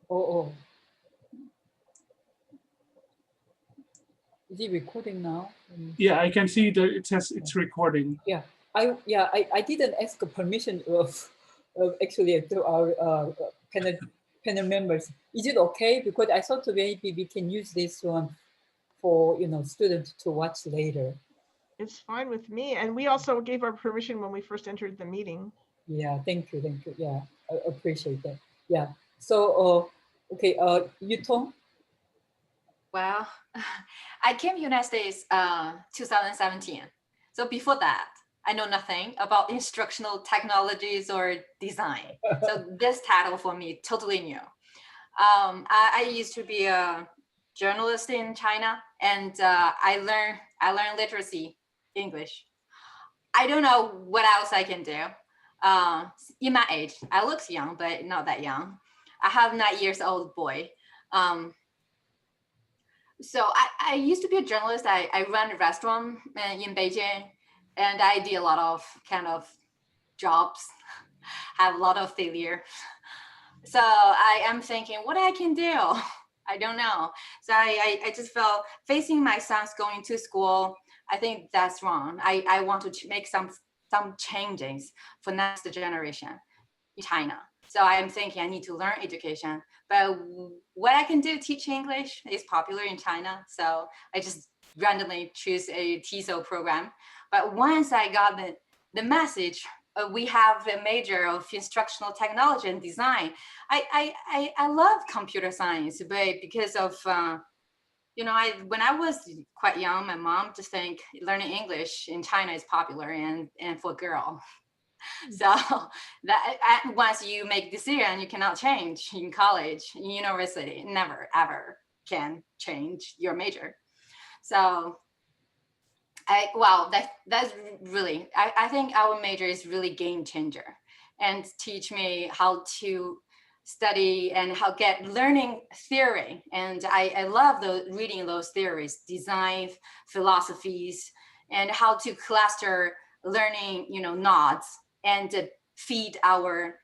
Oh, oh. Is it recording now? Yeah, I can see that it says it's recording. Yeah, I didn't ask permission of actually to our panel members. Is it okay? Because I thought maybe we can use this one for students to watch later. It's fine with me. And we also gave our permission when we first entered the meeting. Yeah, thank you. Yeah, I appreciate that. Yeah. So, okay, Yutong. Well, I came United States 2017. So before that, I know nothing about instructional technologies or design. So this title for me totally new. I used to be a journalist in China, and I learned literacy English. I don't know what else I can do. In my age, I look young, but not that young. I have 9 years old boy. So I used to be a journalist. I ran a restaurant in Beijing, and I did a lot of kind of jobs, have a lot of failure. So I am thinking what I can do. I don't know. So I just felt facing my sons going to school, I think that's wrong. I want to make some changes for next generation in China. So I'm thinking I need to learn education, but what I can do, teach English is popular in China. So I just randomly choose a TESOL program. But once I got the message, we have a major of instructional technology and design. I love computer science, but because of when I was quite young, my mom just think learning English in China is popular and for girl. So that once you make decision, you cannot change in college, in university, never ever can change your major. So that's really, I think our major is really game changer and teach me how to study and how get learning theory. And I love reading those theories, design philosophies, and how to cluster learning, nodes and feed our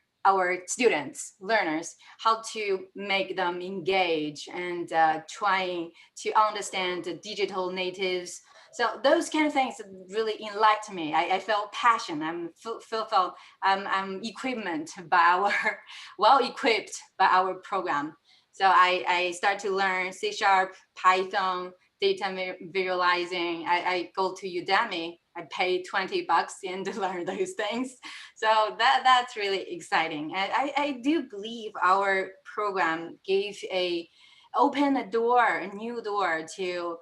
students, learners, how to make them engage and trying to understand the digital natives. So those kind of things really enlighten me. I felt passion. I'm equipment by our well equipped by our program. So I start to learn C#, Python, data visualizing. I go to Udemy. I pay $20 and learn those things. So that's really exciting. And I do believe our program gave open a door, a new door to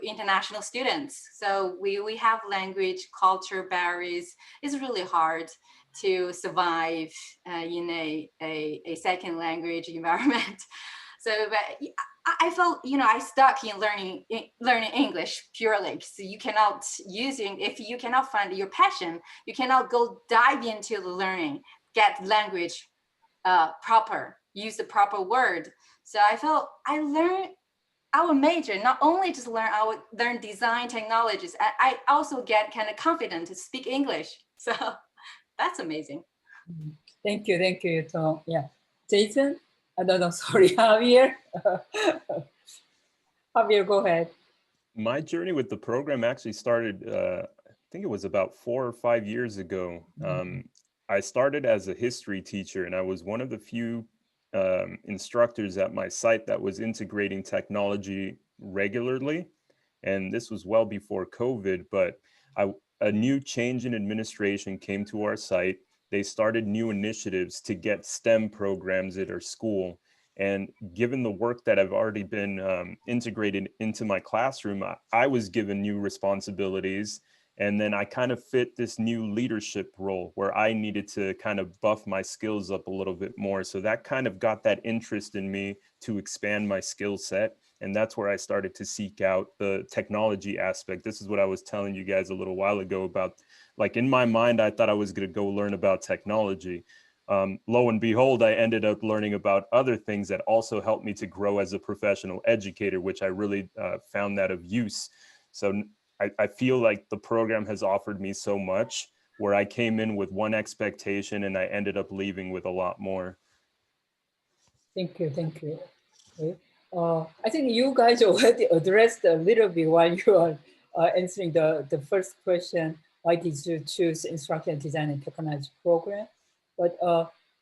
international students. So we have language, culture barriers. It's really hard to survive in a second language environment. So but I felt, I stuck in learning English purely. So you cannot if you cannot find your passion, you cannot go dive into the learning, get language proper, use the proper word. So I felt I learned our major, not only just learn design technologies, I also get kind of confident to speak English. So that's amazing. Thank you, Tom. Yeah, Jason. No, sorry, Javier. Javier, go ahead. My journey with the program actually started, I think it was about 4 or 5 years ago. I started as a history teacher, and I was one of the few instructors at my site that was integrating technology regularly. And this was well before COVID, but a new change in administration came to our site. They started new initiatives to get STEM programs at our school. And given the work that I've already been integrated into my classroom, I was given new responsibilities. And then I kind of fit this new leadership role where I needed to kind of buff my skills up a little bit more. So that kind of got that interest in me to expand my skill set. And that's where I started to seek out the technology aspect. This is what I was telling you guys a little while ago about, like, in my mind, I thought I was going to go learn about technology. Lo and behold, I ended up learning about other things that also helped me to grow as a professional educator, which I really found that of use. So I feel like the program has offered me so much, where I came in with one expectation and I ended up leaving with a lot more. Thank you, thank you. Okay. I think you guys already addressed a little bit while you are answering the first question, why did you choose Instructional Design and Technology program? But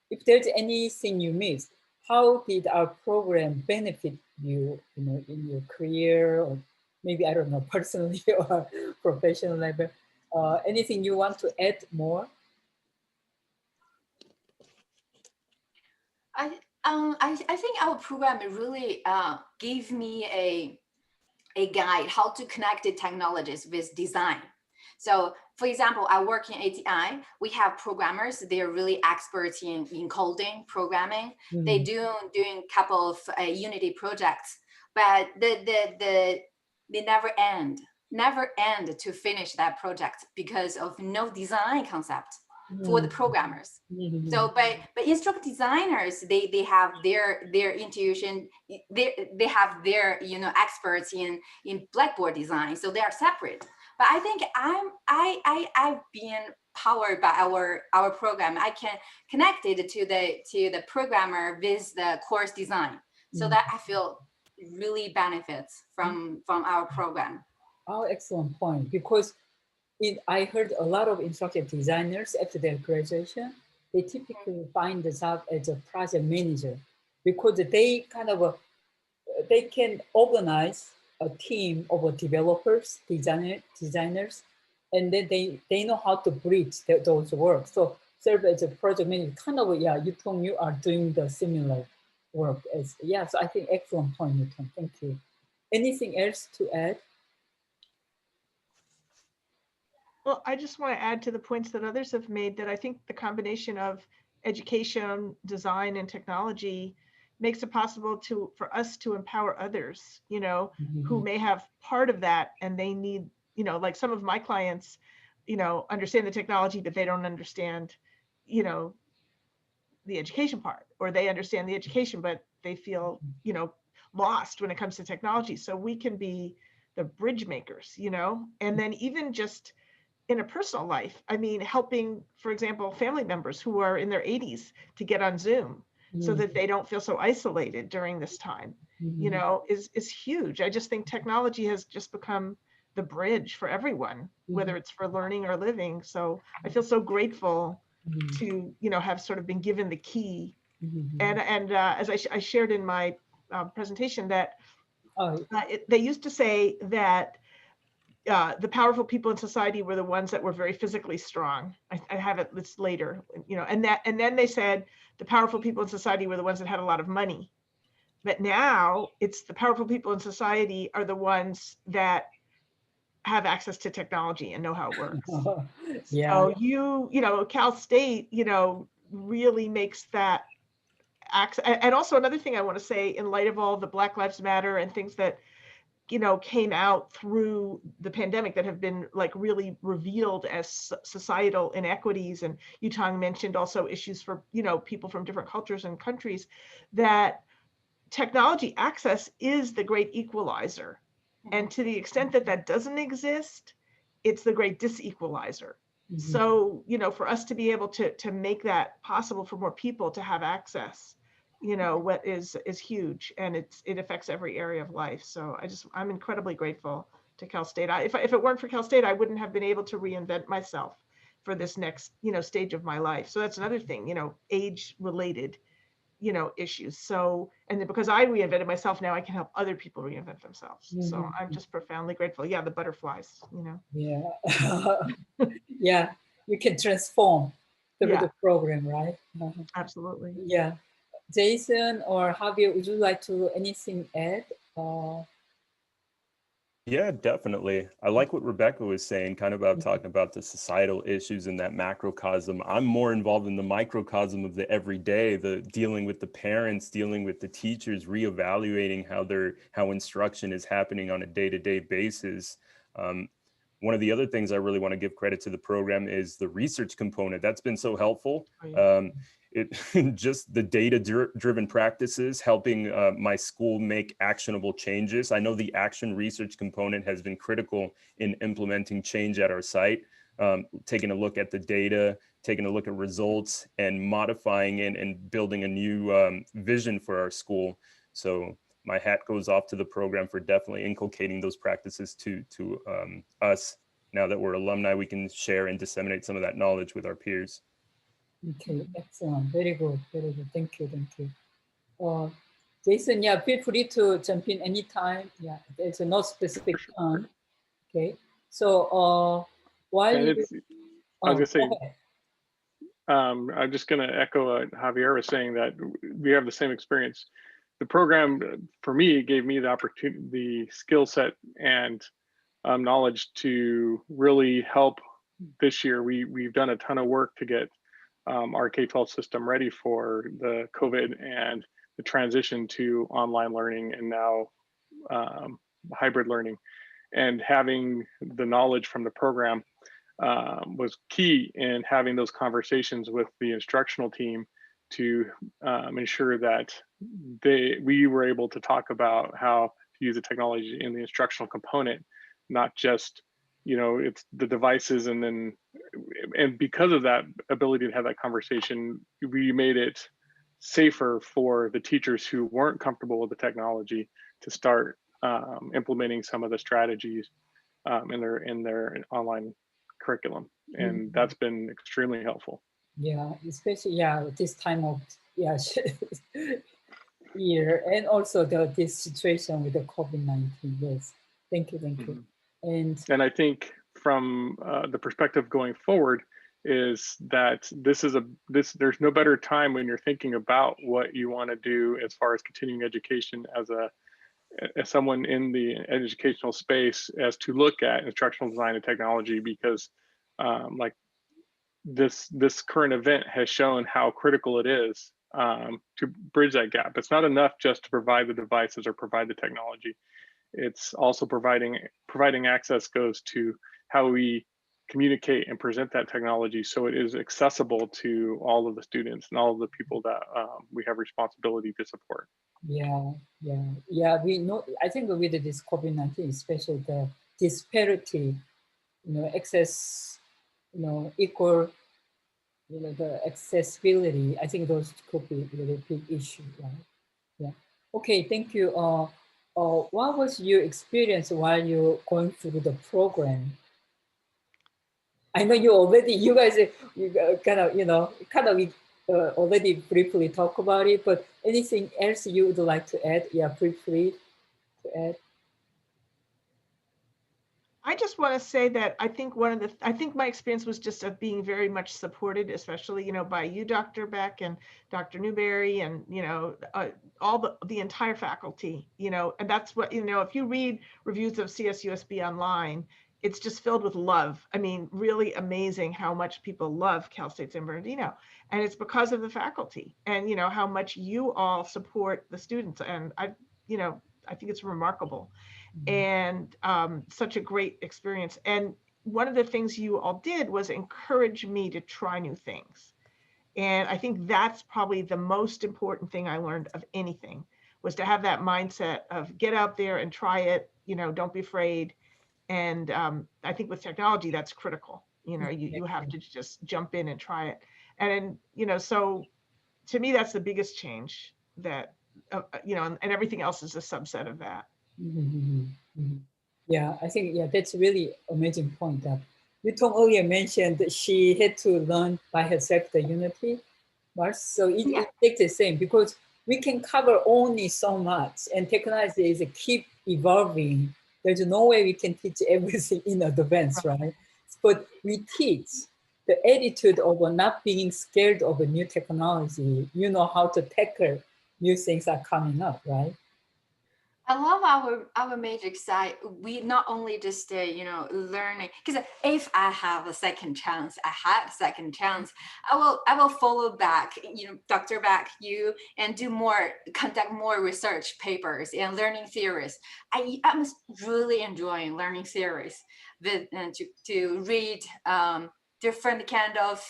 if there's anything you missed, how did our program benefit you, in your career, or maybe, I don't know, personally or professional level? Anything you want to add more? I think our program really gave me a guide how to connect the technologies with design. So for example, I work in ATI, we have programmers, they're really experts in coding, programming. They doing a couple of Unity projects, but they never end to finish that project because of no design concept for the programmers. So, but instructional designers, they have their intuition, they have their experts in Blackboard design, so they are separate. But I think I've been powered by our program. I can connect it to the programmer with the course design, so that I feel really benefits from our program. Oh, excellent point. Because I heard a lot of instructional designers after their graduation, they typically find the job as a project manager because they kind of they can organize a team of developers, designers, and then they know how to bridge those work. So serve as a project manager, kind of, yeah, you told me you are doing the similar work as, yeah, so I think excellent point, Newton. Thank you. Anything else to add? Well, I just want to add to the points that others have made that I think the combination of education, design, and technology makes it possible for us to empower others, who may have part of that and they need, like some of my clients, understand the technology, but they don't understand, the education part, or they understand the education, but they feel, lost when it comes to technology. So we can be the bridge makers, and then even just in a personal life, I mean, helping, for example, family members who are in their 80s to get on Zoom so that they don't feel so isolated during this time, is huge. I just think technology has just become the bridge for everyone, whether it's for learning or living. So I feel so grateful to, have sort of been given the key. And as I shared in my presentation that they used to say that the powerful people in society were the ones that were very physically strong. I have it this later, and then they said the powerful people in society were the ones that had a lot of money. But now it's the powerful people in society are the ones that have access to technology and know how it works. Yeah. So Cal State, really makes that access. And also another thing I want to say, in light of all the Black Lives Matter and things that came out through the pandemic that have been like really revealed as societal inequities. And Yutong mentioned also issues for, people from different cultures and countries, that technology access is the great equalizer. And to the extent that that doesn't exist, it's the great disequalizer. So, for us to be able to make that possible for more people to have access, what is huge, and it affects every area of life. So I'm incredibly grateful to Cal State. If it weren't for Cal State, I wouldn't have been able to reinvent myself for this next, stage of my life. So that's another thing, age related, issues. So, and then because I reinvented myself, now I can help other people reinvent themselves. So I'm just profoundly grateful. Yeah, the butterflies, Yeah. Yeah, you can transform through the program, right? Absolutely. Yeah. Jason or Javier, would you like to anything add? Yeah, definitely. I like what Rebecca was saying, kind of about talking about the societal issues in that macrocosm. I'm more involved in the microcosm of the everyday, the dealing with the parents, dealing with the teachers, reevaluating how instruction is happening on a day-to-day basis. One of the other things I really want to give credit to the program is the research component. That's been so helpful. Just the data-driven practices, helping my school make actionable changes. I know the action research component has been critical in implementing change at our site. taking a look at the data, taking a look at results, and modifying it and building a new vision for our school. So my hat goes off to the program for definitely inculcating those practices to us. Now that we're alumni, we can share and disseminate some of that knowledge with our peers. Okay, excellent. Very good. Very good. Thank you. Thank you. Jason, yeah, feel free to jump in anytime. Yeah, there's no specific time. Okay. So while And you, it's, I was go gonna say, ahead. I'm just gonna echo what Javier was saying, that we have the same experience. The program for me gave me the opportunity, the skill set and knowledge to really help this year. We've done a ton of work to get our K-12 system ready for the COVID and the transition to online learning and now hybrid learning. And having the knowledge from the program was key in having those conversations with the instructional team to ensure that we were able to talk about how to use the technology in the instructional component, not just, it's the devices. And because of that ability to have that conversation, we made it safer for the teachers who weren't comfortable with the technology to start implementing some of the strategies in their online curriculum, and that's been extremely helpful. Yeah, especially this time of year, and also this situation with the COVID-19. Yes, thank you. Mm-hmm. And I think from the perspective going forward is that there's no better time when you're thinking about what you want to do as far as continuing education as someone in the educational space, as to look at instructional design and technology, because like this current event has shown how critical it is to bridge that gap. It's not enough just to provide the devices or provide the technology. It's also providing access goes to how we communicate and present that technology so it is accessible to all of the students and all of the people that we have responsibility to support. Yeah. We know. I think with this COVID-19, especially the disparity, access, equal, the accessibility. I think those could be really big issue, right? Yeah. Okay. Thank you. What was your experience while you're going through the program? I know you guys kind of already briefly talk about it, but anything else you would like to add? Yeah, feel free to add. I just want to say that I think my experience was just of being very much supported, especially, by you, Dr. Beck, and Dr. Newberry, and, all the entire faculty, and that's what, if you read reviews of CSUSB online, it's just filled with love. I mean, really amazing how much people love Cal State San Bernardino. And it's because of the faculty and, how much you all support the students. And I think it's remarkable and such a great experience. And one of the things you all did was encourage me to try new things. And I think that's probably the most important thing I learned of anything, was to have that mindset of get out there and try it, don't be afraid. And I think with technology, that's critical. You have to just jump in and try it. And, so to me, that's the biggest change that, and everything else is a subset of that. Yeah, I think, that's really amazing point that Yutong earlier mentioned that she had to learn by herself the Unity, right? So it takes the same, because we can cover only so much, and technology is keep evolving. There's no way we can teach everything in advance, right? But we teach the attitude of not being scared of a new technology. How to tackle new things that are coming up, right? I love our major side. We not only just learning, because if I have a second chance, I will follow back, Dr. Beck, you, and conduct more research papers and learning theories. I'm really enjoying learning theories to read different kind of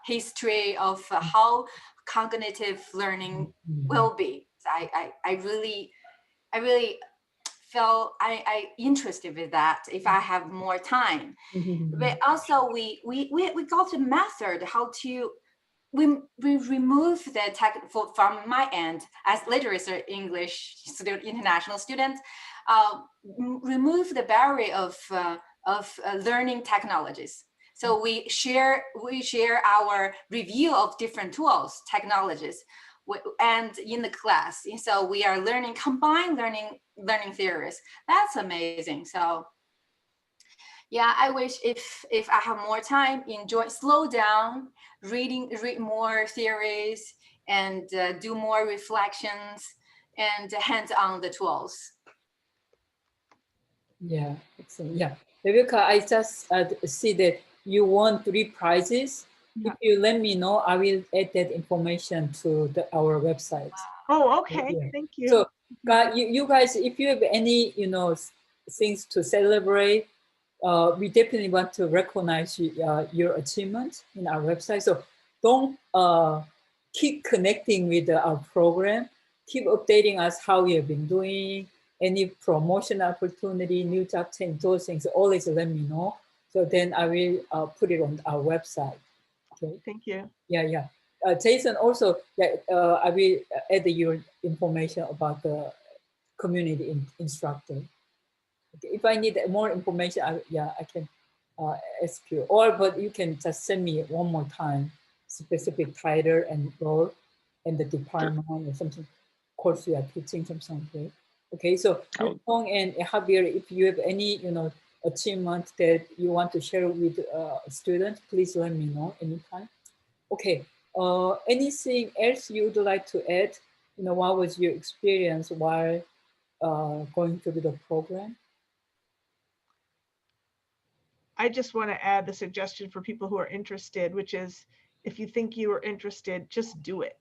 history of how cognitive learning will be. I really feel I interested with that if I have more time. But also we got a method how to we remove the tech from my end as literacy English student, international student, remove the barrier of learning technologies. So we share our review of different tools, technologies, and in the class. So we are learning, combined learning theories. That's amazing. So yeah, I wish if I have more time, slow down, read more theories, and do more reflections and hands-on the tools. Yeah, excellent. Yeah, Rebecca, I just see that you won 3 prizes. Yeah. If you let me know, I will add that information to our website. Oh, okay. Yeah. Thank you. So, you guys, if you have any, things to celebrate, we definitely want to recognize your achievement in our website. So don't keep connecting with our program. Keep updating us how you have been doing, any promotion opportunity, new job change, those things. Always let me know. So then I will put it on our website. Okay. Thank you. Yeah. Jason, also, I will add your information about the community instructor. Okay. If I need more information, I can ask you. But you can just send me one more time, specific title and role and the department or something, course you are teaching something. Okay, so Yupong and Javier, if you have any, achievement that you want to share with students, please let me know anytime. Okay, anything else you would like to add? What was your experience while going through the program? I just want to add the suggestion for people who are interested, which is if you think you are interested, just do it,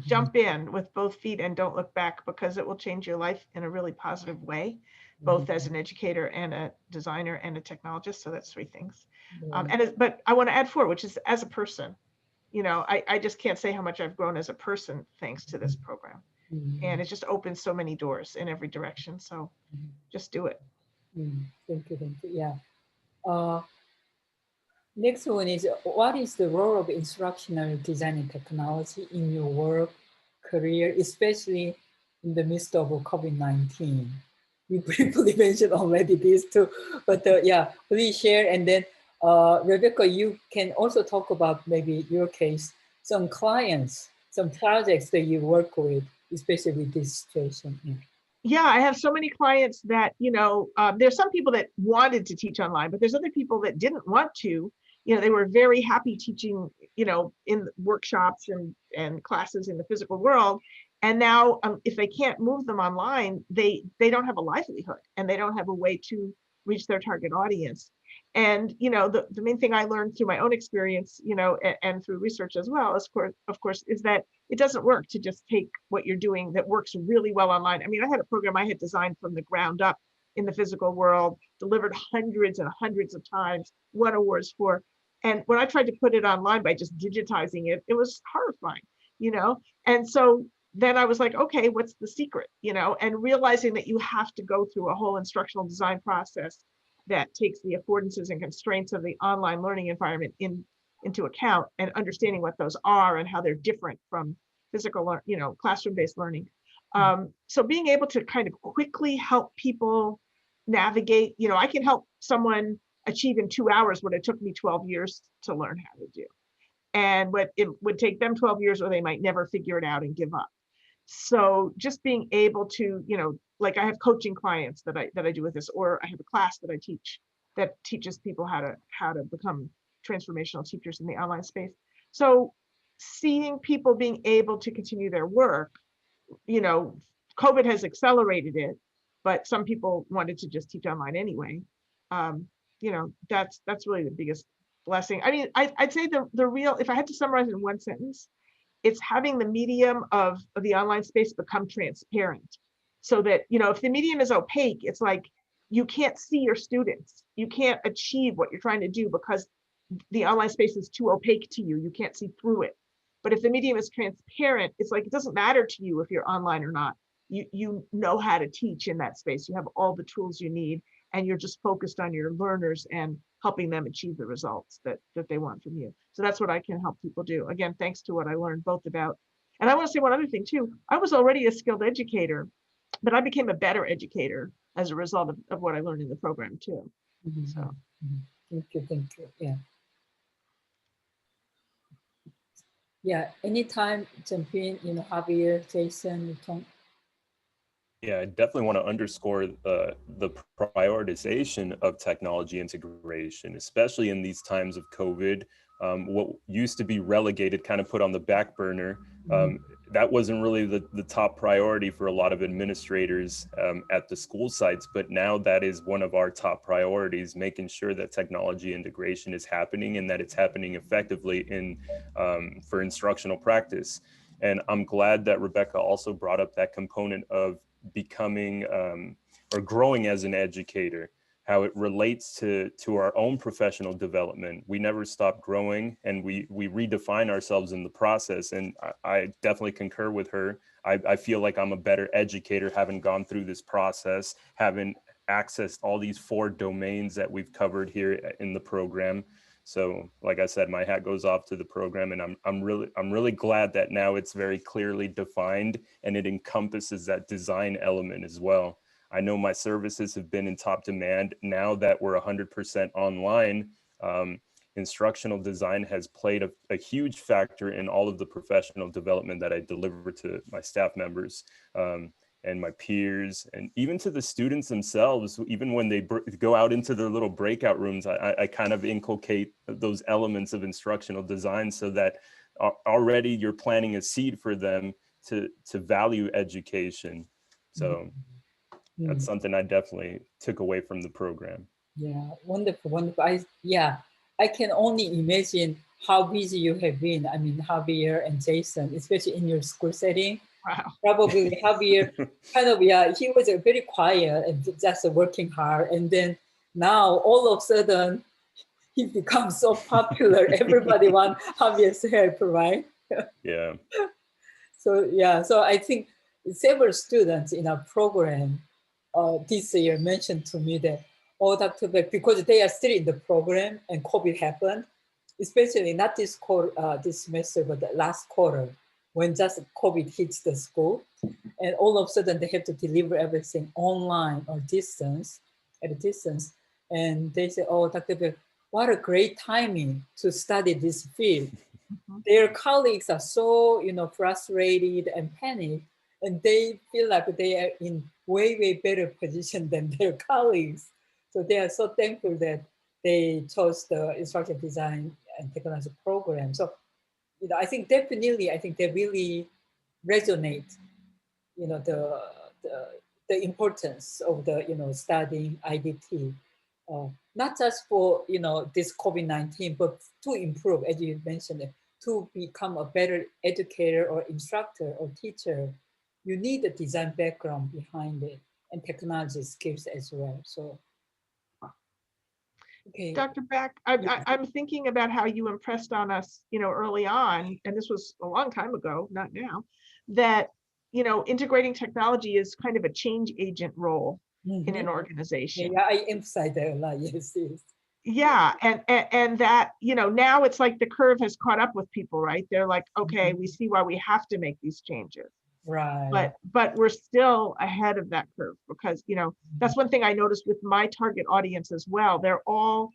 jump in with both feet and don't look back, because it will change your life in a really positive way, both as an educator and a designer and a technologist. So that's 3 things. But I want to add 4, which is as a person, I just can't say how much I've grown as a person thanks to this program. And it just opens so many doors in every direction. So just do it. Thank you. Yeah. Next one is, what is the role of instructional design and technology in your work career, especially in the midst of COVID-19? You briefly mentioned already these two, but yeah, please share. And then Rebecca, you can also talk about maybe your case, some clients, some projects that you work with, especially with this situation. Yeah, I have so many clients that, there's some people that wanted to teach online, but there's other people that didn't want to. They were very happy teaching, in workshops and classes in the physical world. And now if they can't move them online, they don't have a livelihood and they don't have a way to reach their target audience. And, the main thing I learned through my own experience, and through research as well, of course, is that it doesn't work to just take what you're doing that works really well online. I mean, I had a program I had designed from the ground up in the physical world, delivered hundreds and hundreds of times, won awards for. And when I tried to put it online by just digitizing it, it was horrifying, And so then I was like, okay, what's the secret, and realizing that you have to go through a whole instructional design process that takes the affordances and constraints of the online learning environment into account, and understanding what those are and how they're different from physical, classroom-based learning. So being able to kind of quickly help people navigate, I can help someone achieve in 2 hours what it took me 12 years to learn how to do. And what it would take them 12 years, or they might never figure it out and give up. So just being able to, like I have coaching clients that I do with this, or I have a class that I teach that teaches people how to become transformational teachers in the online space. So seeing people being able to continue their work, COVID has accelerated it, but some people wanted to just teach online anyway. That's really the biggest blessing. I mean, I'd say the real, if I had to summarize in one sentence, it's having the medium of the online space become transparent, so that, if the medium is opaque, it's like you can't see your students. You can't achieve what you're trying to do because the online space is too opaque to you. You can't see through it. But if the medium is transparent, it's like it doesn't matter to you if you're online or not. you know how to teach in that space. You have all the tools you need, and you're just focused on your learners and helping them achieve the results that they want from you. So that's what I can help people do. Again, thanks to what I learned both about, and I want to say one other thing too. I was already a skilled educator, but I became a better educator as a result of what I learned in the program too. So. Thank you. Yeah. Yeah, anytime jump in, Javier, Jason, Tom. Yeah, I definitely want to underscore the prioritization of technology integration, especially in these times of COVID. What used to be relegated, kind of put on the back burner, that wasn't really the top priority for a lot of administrators at the school sites, but now that is one of our top priorities, making sure that technology integration is happening and that it's happening effectively for instructional practice. And I'm glad that Rebecca also brought up that component of becoming or growing as an educator, how it relates to our own professional development. We never stop growing, and we redefine ourselves in the process. And I definitely concur with her. I feel like I'm a better educator having gone through this process, having accessed all these 4 domains that we've covered here in the program. So like I said, my hat goes off to the program, and I'm really glad that now it's very clearly defined and it encompasses that design element as well. I know my services have been in top demand. Now that we're 100% online, instructional design has played a huge factor in all of the professional development that I deliver to my staff members and my peers, and even to the students themselves. Even when they go out into their little breakout rooms, I kind of inculcate those elements of instructional design so that already you're planting a seed for them to value education. So that's something I definitely took away from the program. Yeah, wonderful, wonderful. I can only imagine how busy you have been. I mean, Javier and Jason, especially in your school setting. Wow. Probably Javier, kind of, he was very quiet and just working hard. And then now all of a sudden, he becomes so popular. Everybody wants Javier's help, right? Yeah. So I think several students in our program this year mentioned to me that, Dr. Beck, because they are still in the program and COVID happened, especially not this semester, but the last quarter, when just COVID hits the school, and all of a sudden they have to deliver everything online or at a distance. And they say, Dr. Beck, what a great timing to study this field. Their colleagues are so, frustrated and panicked, and they feel like they are in way better position than their colleagues. So they are so thankful that they chose the Instructional Design and Technology program. So, I think they really resonate, the importance of the, studying IDT. Not just for this COVID-19, but to improve, as you mentioned, to become a better educator or instructor or teacher, you need a design background behind it and technology skills as well. So, okay. Dr. Beck, I'm thinking about how you impressed on us, early on, and this was a long time ago, not now, that, integrating technology is kind of a change agent role in an organization. Yeah, I emphasize that a lot. Yes. Yeah, and that, now it's like the curve has caught up with people, right? They're like, okay, we see why we have to make these changes. Right. But we're still ahead of that curve because, that's one thing I noticed with my target audience as well. They're all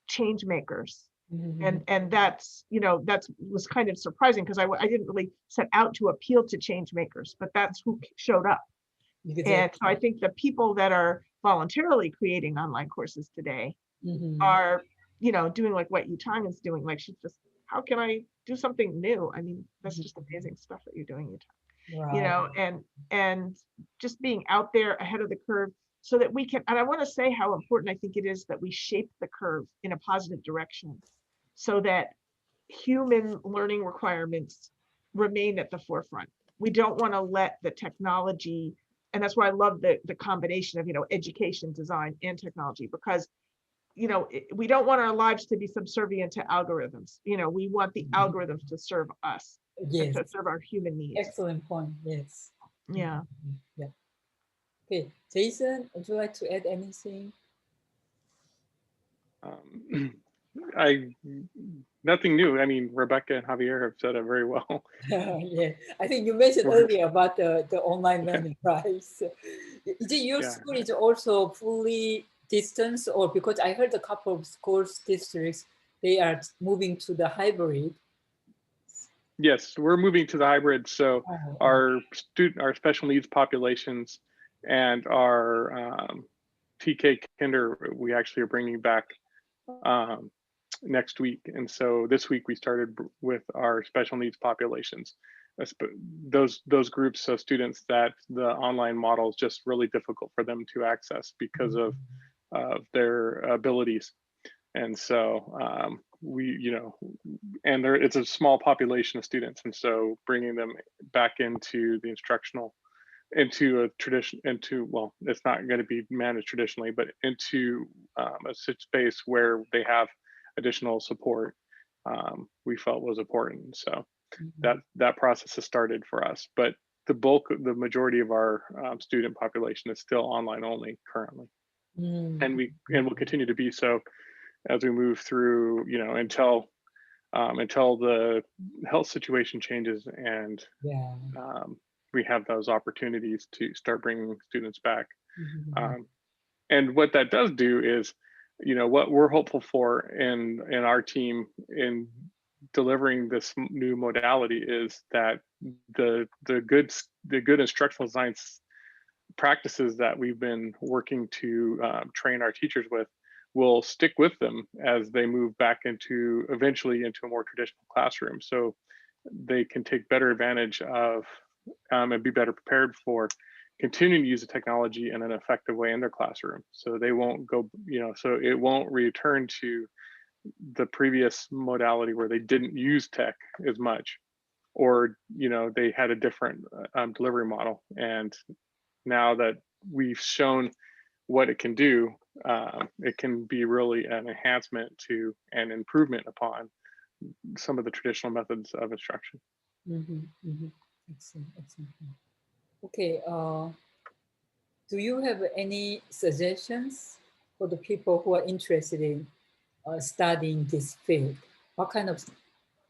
change makers. And that's, that was kind of surprising because I didn't really set out to appeal to change makers, but that's who showed up. Exactly. And so I think the people that are voluntarily creating online courses today are, doing like what Yutang is doing. Like she's just, how can I do something new? I mean, that's just amazing stuff that you're doing, Yutang. Right. And just being out there ahead of the curve so that we can, and I want to say how important I think it is that we shape the curve in a positive direction so that human learning requirements remain at the forefront. We don't want to let the technology, and that's why I love the combination of, education, design, and technology, because, we don't want our lives to be subservient to algorithms. We want the algorithms to serve us, to serve our human needs. Excellent point, yes. Yeah. Yeah. Okay, Jason, would you like to add anything? Nothing new. I mean, Rebecca and Javier have said it very well. Yeah, I think you mentioned earlier about the online learning, right? So, is it your Yeah. school is also fully distance, or because I heard a couple of schools districts, they are moving to the hybrid? Yes, we're moving to the hybrid. So Oh, our special needs populations and our TK Kinder, we actually are bringing back next week. And so this week we started with our special needs populations. Those groups of students that the online model is just really difficult for them to access because of their abilities. And so it's a small population of students. And so bringing them back into the instructional, into a tradition, well, it's not going to be managed traditionally, but into a space where they have additional support, we felt was important. So that process has started for us, but the majority of our student population is still online only currently. And will continue to be so as we move through, until the health situation changes and we have those opportunities to start bringing students back. And what that does do is, what we're hopeful for in our team in delivering this new modality is that the good instructional design practices that we've been working to train our teachers with will stick with them as they move back eventually into a more traditional classroom. So they can take better advantage of and be better prepared for continuing to use the technology in an effective way in their classroom. So they won't go, so it won't return to the previous modality where they didn't use tech as much, or, they had a different delivery model. And now that we've shown what it can do, it can be really an enhancement to and improvement upon some of the traditional methods of instruction. Excellent, excellent. Okay, do you have any suggestions for the people who are interested in studying this field? What kind of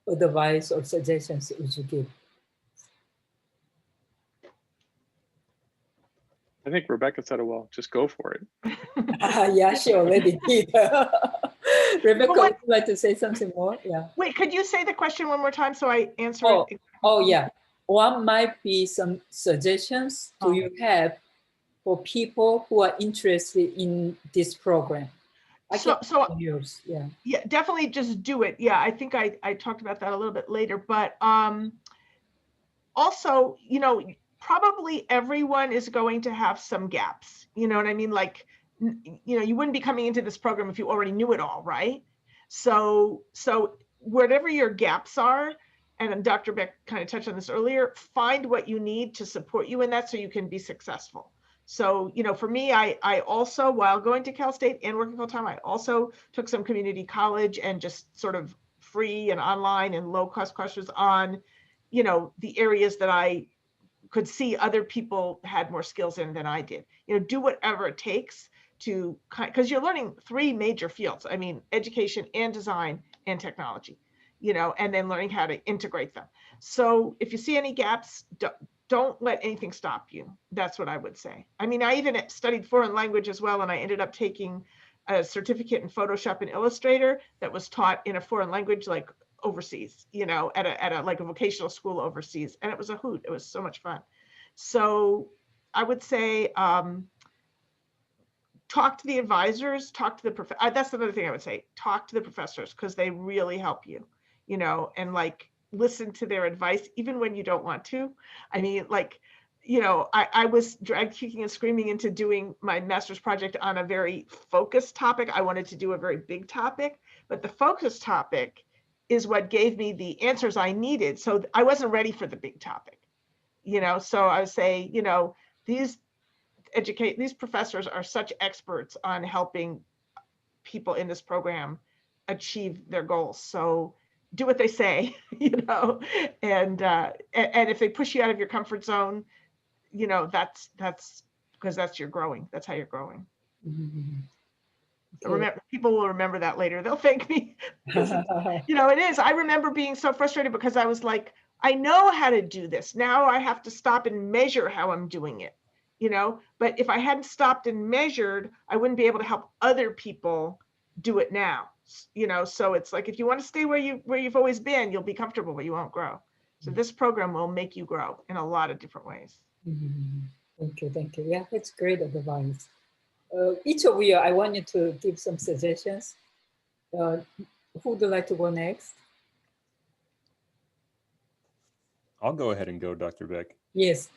advice or suggestions would you give? I think Rebecca said it well. Just go for it. Yeah, she already did. Rebecca, would you like to say something more? Yeah. Wait, could you say the question one more time so I answer it? Oh, yeah. What might be some suggestions do you have for people who are interested in this program? Yeah, definitely just do it. Yeah, I think I talked about that a little bit later, but also, probably everyone is going to have some gaps. You know what I mean? Like, you wouldn't be coming into this program if you already knew it all, right? So whatever your gaps are, and Dr. Beck kind of touched on this earlier, find what you need to support you in that so you can be successful. So, for me, I also, while going to Cal State and working full time, I also took some community college and just sort of free and online and low cost courses on, the areas that I could see other people had more skills in than I did. Do whatever it takes to, because you're learning three major fields. I mean, education and design and technology, and then learning how to integrate them. So if you see any gaps, don't let anything stop you. That's what I would say. I mean, I even studied foreign language as well, and I ended up taking a certificate in Photoshop and Illustrator that was taught in a foreign language, like overseas, at a like a vocational school overseas, and it was a hoot. It was so much fun. So I would say talk to the advisors, talk to the that's another thing I would say. Talk to the professors, because they really help you, and like listen to their advice even when you don't want to. I mean, like, I was dragged kicking and screaming into doing my master's project on a very focused topic. I wanted to do a very big topic, but the focused topic is what gave me the answers I needed. So I wasn't ready for the big topic, so I would say, these professors are such experts on helping people in this program achieve their goals. So do what they say, and if they push you out of your comfort zone, you know, that's because that's your growing. That's how you're growing. Okay. Remember, people will remember that later. They'll thank me. You know, it is. I remember being so frustrated because I was like, I know how to do this. Now I have to stop and measure how I'm doing it, you know, but if I hadn't stopped and measured, I wouldn't be able to help other people do it now, you know. So it's like, if you want to stay where you've always been, you'll be comfortable, but you won't grow. So this program will make you grow in a lot of different ways. Thank you. Thank you. Yeah, that's great advice. Each of you, I want you to give some suggestions. Who would like to go next? I'll go ahead and go, Dr. Beck. Yes,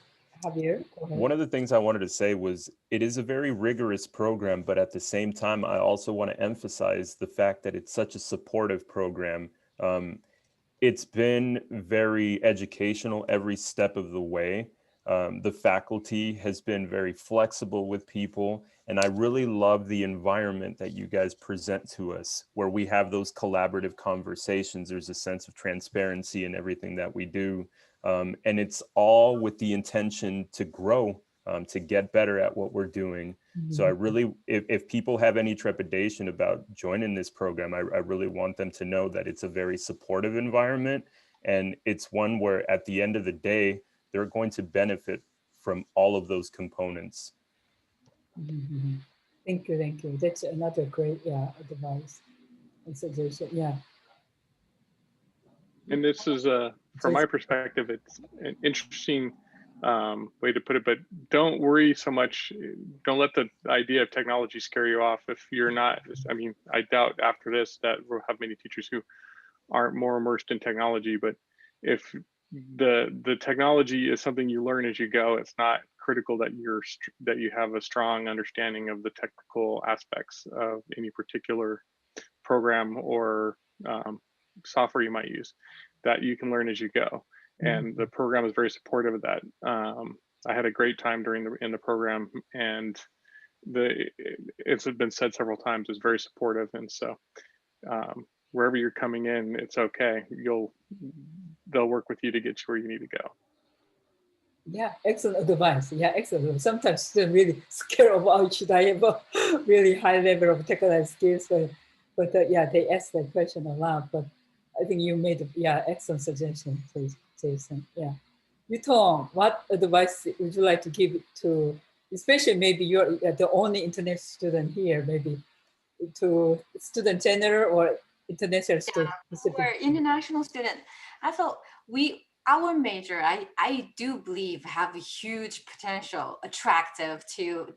Javier, go ahead. One of the things I wanted to say was it is a very rigorous program, but at the same time, I also want to emphasize the fact that it's such a supportive program. It's been very educational every step of the way. The faculty has been very flexible with people, and I really love the environment that you guys present to us, where we have those collaborative conversations. There's a sense of transparency in everything that we do. And it's all with the intention to grow, to get better at what we're doing. So I really, if people have any trepidation about joining this program, I really want them to know that it's a very supportive environment. And it's one where at the end of the day, they're going to benefit from all of those components. Thank you, thank you. That's another great advice and suggestion. Yeah. And this is, from my perspective, it's an interesting way to put it, but don't worry so much. Don't let the idea of technology scare you off. If you're not, I mean, I doubt after this that we'll have many teachers who aren't more immersed in technology, but if the technology is something you learn as you go, it's not critical that you have a strong understanding of the technical aspects of any particular program or software you might use. That you can learn as you go, and the program is very supportive of that. I had a great time in the program, and it's been said several times, it's very supportive, and so wherever you're coming in, it's okay. They'll work with you to get you where you need to go. Yeah, excellent advice. Yeah, excellent. Sometimes students really scared about should I have a really high level of technical skills, but yeah, they ask that question a lot. But I think you made excellent suggestion, please, Jason. Yeah, Yutong, what advice would you like to give to, especially maybe you're the only international student here, maybe to student general or international student? For international student, I thought our major, I do believe have a huge potential, attractive to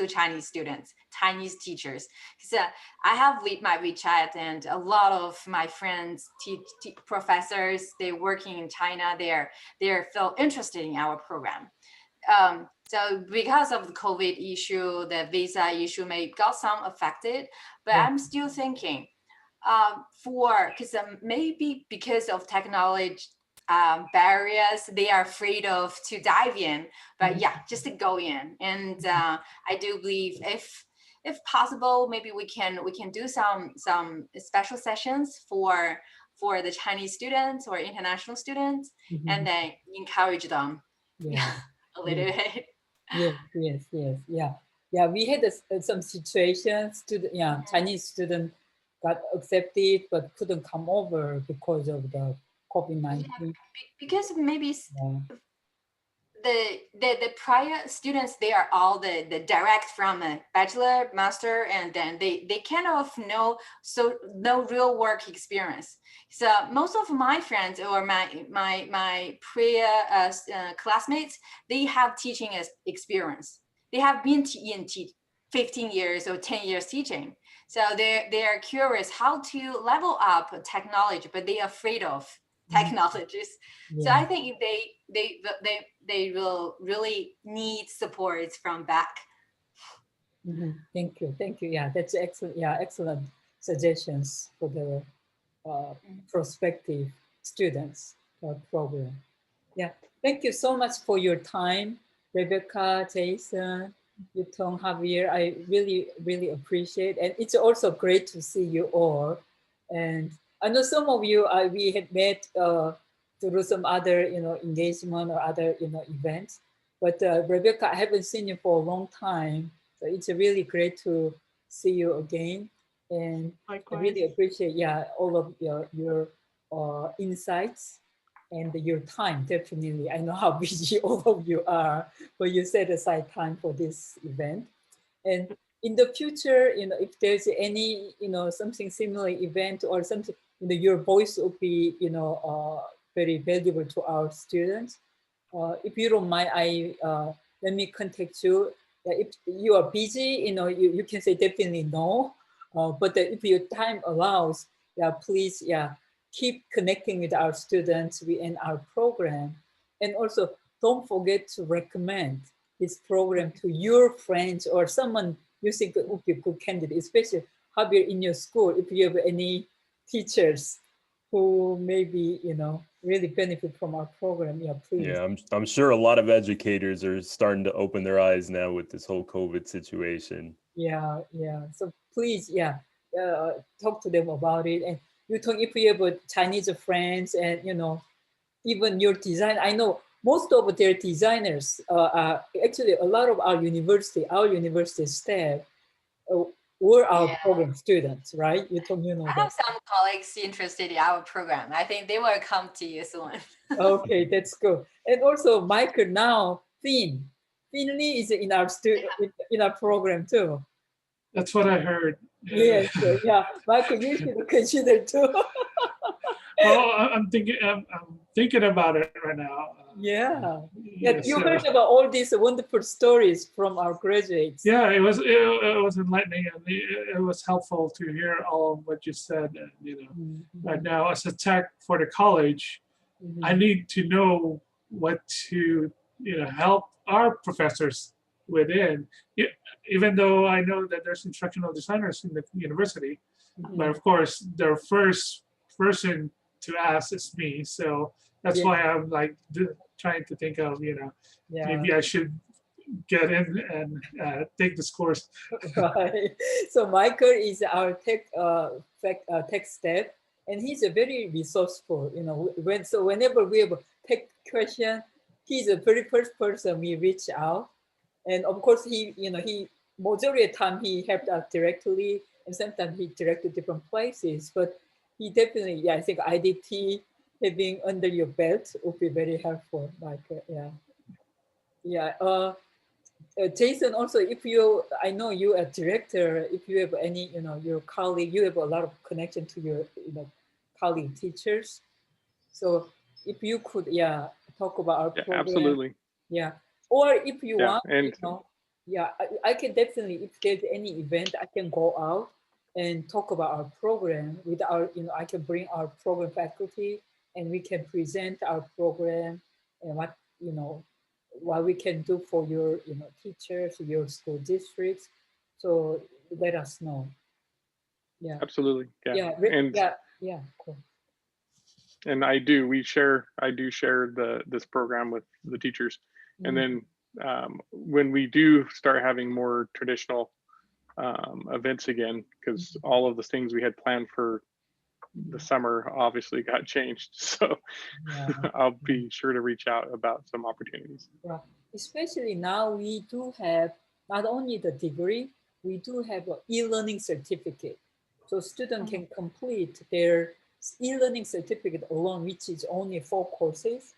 Chinese students, Chinese teachers. Because I have my WeChat, and a lot of my friends, professors, they're working in China. They're feel interested in our program. So because of the COVID issue, the visa issue may got some affected, but I'm still thinking because maybe because of technology barriers, they are afraid of to dive in, but yeah, just to go in. And I do believe if possible, maybe we can do some special sessions for the Chinese students or international students, and then encourage them a little bit. Yes. Yeah, we had some situations, Chinese student got accepted but couldn't come over because of the COVID-19. Because maybe the prior students, they are all the direct from a bachelor, master, and then they kind of no real work experience. So most of my friends or my classmates, they have teaching experience. They have been in 15 years or 10 years teaching. So they are curious how to level up technology, but they are afraid of technologies. So I think they will really need support from back. Thank you. Yeah, that's excellent. Yeah, excellent suggestions for the prospective students program. Yeah, thank you so much for your time, Rebecca, Jason, Yutong, Javier. I really appreciate it. And it's also great to see you all. And I know some of you we had met through some other engagement or other events. But Rebecca, I haven't seen you for a long time. So it's really great to see you again. And Likewise. I really appreciate, yeah, all of your insights and your time, definitely. I know how busy all of you are, but you set aside time for this event. And in the future, you know, if there's any, you know, something similar event or something, you know, your voice will be, you know, very valuable to our students. If you don't mind, let me contact you. If you are busy, you know, you can say definitely no. But if your time allows, yeah, please, yeah, keep connecting with our students in our program. And also don't forget to recommend this program to your friends or someone you think would be a good candidate, especially Javier in your school, if you have any teachers who maybe, you know, really benefit from our program, yeah, please. Yeah, I'm sure a lot of educators are starting to open their eyes now with this whole COVID situation. Yeah, yeah. So please, yeah, talk to them about it. And you talk if you have Chinese friends and, you know, even your design. I know most of their designers are actually a lot of our university staff were our Yeah. program students, right? You told me, you know I that. have some colleagues interested in our program. I think they will come to you soon. Okay, that's good. And also, Michael now, Finley is in our in our program too. That's what I heard. Yes, yeah, Michael, you should consider too. Well, I'm thinking about it right now. Yeah, Yes, you heard about all these wonderful stories from our graduates. yeah, it was enlightening, and it was helpful to hear all of what you said. And, you know, Mhm. right now as a tech for the college, Mhm. I need to know what to, you know, help our professors within. Even though I know that there's instructional designers in the university, but of course, their first person to ask is me. So that's Yeah. why I'm like trying to think of, you know, Yeah. maybe I should get in and take this course. Right. So Michael is our tech staff, and he's a very resourceful. You know, whenever we have a tech question, he's the very first person we reach out. And of course, he majority of the time he helped us directly, and sometimes he directed different places. But he definitely, yeah, I think IDT having under your belt would be very helpful, Michael. Yeah, yeah. Jason, also, if you, I know you are director, if you have any, you know, your colleague, you have a lot of connection to your, you know, colleague teachers. So if you could, yeah, talk about our Yeah, program. absolutely. Yeah. Or if you Yeah, want, and you know, yeah, I can definitely, if there's any event, I can go out and talk about our program with our, you know, I can bring our program faculty and we can present our program and what, you know, what we can do for your, you know, teachers, your school districts. So let us know. Yeah. absolutely, yeah. Yeah. And Yeah. Cool. and I do share this program with the teachers. And then when we do start having more traditional events again, because all of the things we had planned for the summer obviously got changed, so Yeah. I'll be sure to reach out about some opportunities. Yeah. Especially now we do have not only the degree, we do have an e-learning certificate. So students can complete their e-learning certificate alone, which is only 4 courses.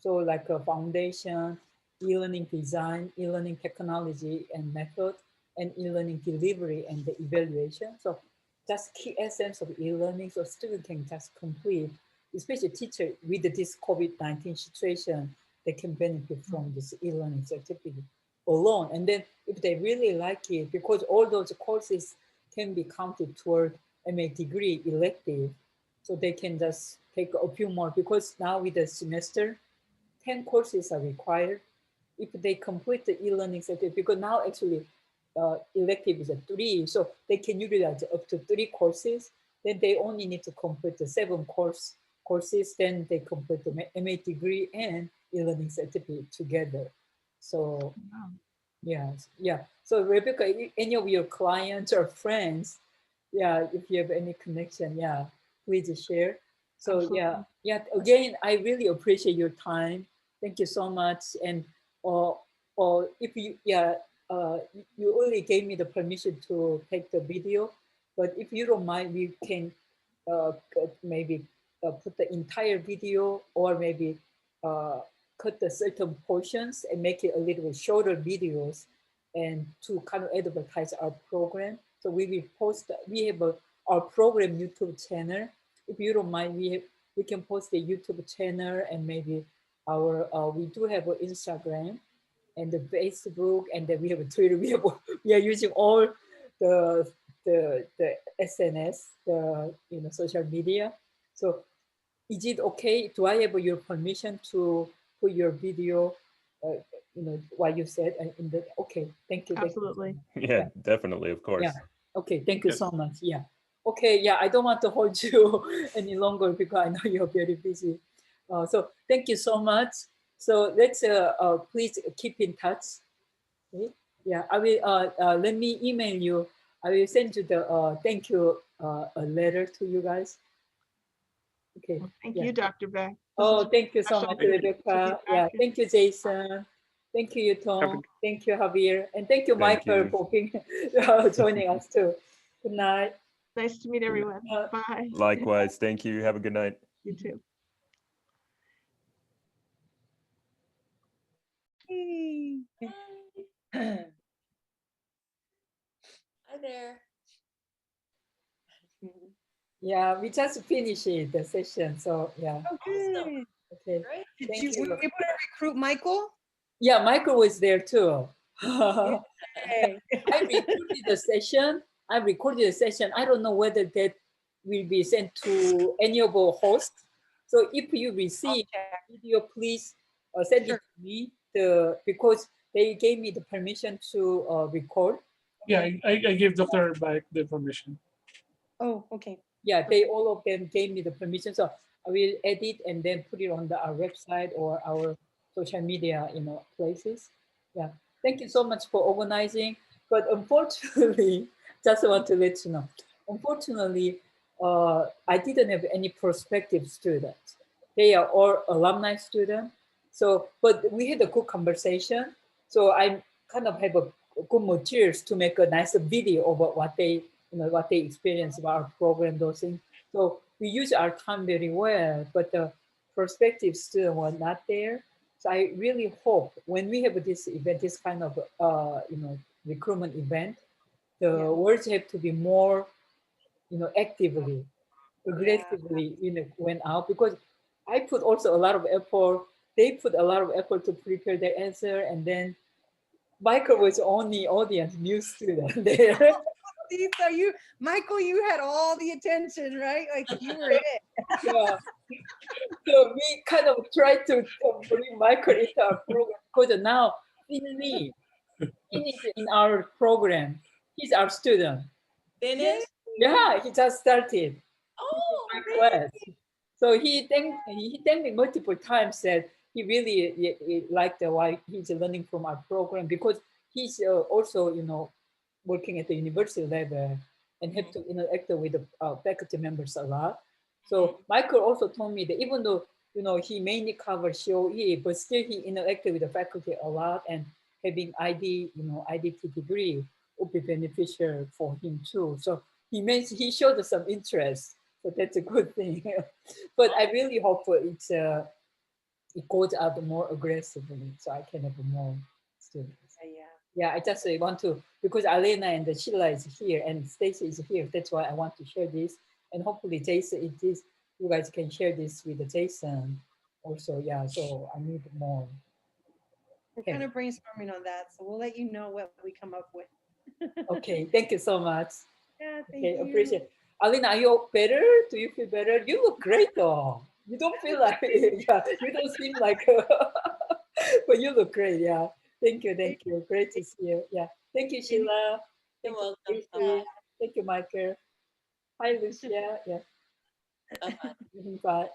So like a foundation, e-learning design, e-learning technology and method, and e-learning delivery and the evaluation. So just key essence of e-learning, so students can just complete, especially teacher with this COVID-19 situation, they can benefit from this e-learning certificate alone. And then if they really like it, because all those courses can be counted toward MA degree elective, so they can just take a few more, because now with the semester, 10 courses are required. If they complete the e-learning certificate, because now actually elective is a 3, so they can utilize up to 3 courses, then they only need to complete the 7 courses, then they complete the MA degree and e-learning certificate together. So yeah. So Rebecca, any of your clients or friends, yeah, if you have any connection, yeah, please share. So Absolutely. yeah, again, I really appreciate your time. Thank you so much. And or if you, you only gave me the permission to take the video, but if you don't mind, we can maybe put the entire video, or maybe cut the certain portions and make it a little bit shorter videos, and to kind of advertise our program. So we will post, we have our program YouTube channel. If you don't mind, we can post the YouTube channel, and maybe our, we do have an Instagram and the Facebook, and then we have a Twitter. We are using all the SNS, the social media. So is it okay? Do I have your permission to put your video, what you said in the, okay, thank you. Absolutely. Yeah, definitely, of course. Yeah. Okay, thank you Yes. so much. Yeah. Okay, yeah, I don't want to hold you any longer because I know you're very busy. So thank you so much. So let's please keep in touch. Okay? Yeah, I will, let me email you. I will send you the thank you a letter to you guys. Okay. Thank Yeah. you, Dr. Beck. Oh, thank you so special much, to be Rebecca. Yeah, back. thank you, Jason. Thank you, Tom. Thank you, Javier. And thank you, Thank Michael, you. for being, joining us too. Good night. Nice to meet everyone. Bye. Likewise, thank you. Have a good night. You too. Hi there. Yeah, we just finished the session. So yeah. Awesome. Okay. Great. Thank Were you able to recruit Michael? Yeah, Michael was there too. Yay. I recorded the session. I don't know whether that will be sent to any of our hosts. So if you receive video, please send it to me. Because they gave me the permission to record. Yeah, I gave Dr. Back the permission. Oh, okay. Yeah, all of them gave me the permission. So I will edit and then put it on our website or our social media, places. Yeah, thank you so much for organizing. But unfortunately, just want to let you know, unfortunately, I didn't have any prospective students. They are all alumni students. So, but we had a good conversation. So I kind of have a good materials to make a nice video about what they experience about our program, those things. So we use our time very well, but the prospective students were not there. So I really hope when we have this event, this kind of recruitment event, the words have to be more actively, aggressively went out, because I put also a lot of effort. They put a lot of effort to prepare their answer, and then Michael was only audience, new student there. Lisa, Michael, you had all the attention, right? Like you were it. Yeah. So we kind of tried to bring Michael into our program, because now Finley is in our program. He's our student. Finish. Yeah, he just started Oh, my class. So he thanked me multiple times that he really he liked why he's learning from our program, because he's also working at the university level and have to interact with the faculty members a lot. So Michael also told me that even though he mainly covers COE, but still he interacted with the faculty a lot, and having IDT degree would be beneficial for him too. So he showed some interest, so that's a good thing. But I really hope it goes out more aggressively, so I can have more students. Yeah, I just want to, because Alena and Sheila is here and Stacy is here. That's why I want to share this. And hopefully Jason, you guys can share this with Jason also. Yeah, so I need more. We're kind of brainstorming on that, so we'll let you know what we come up with. Okay, thank you so much. Yeah, thank Okay, you. appreciate it. Alena, are you better? Do you feel better? You look great though. You don't feel like, yeah, you don't seem like, but you look great, yeah. Thank you, thank you. Great to see you. Yeah. Thank you, Sheila. You're welcome. Tracy. Thank you, Michael. Hi, Lucia. Yeah. Bye-bye. Bye.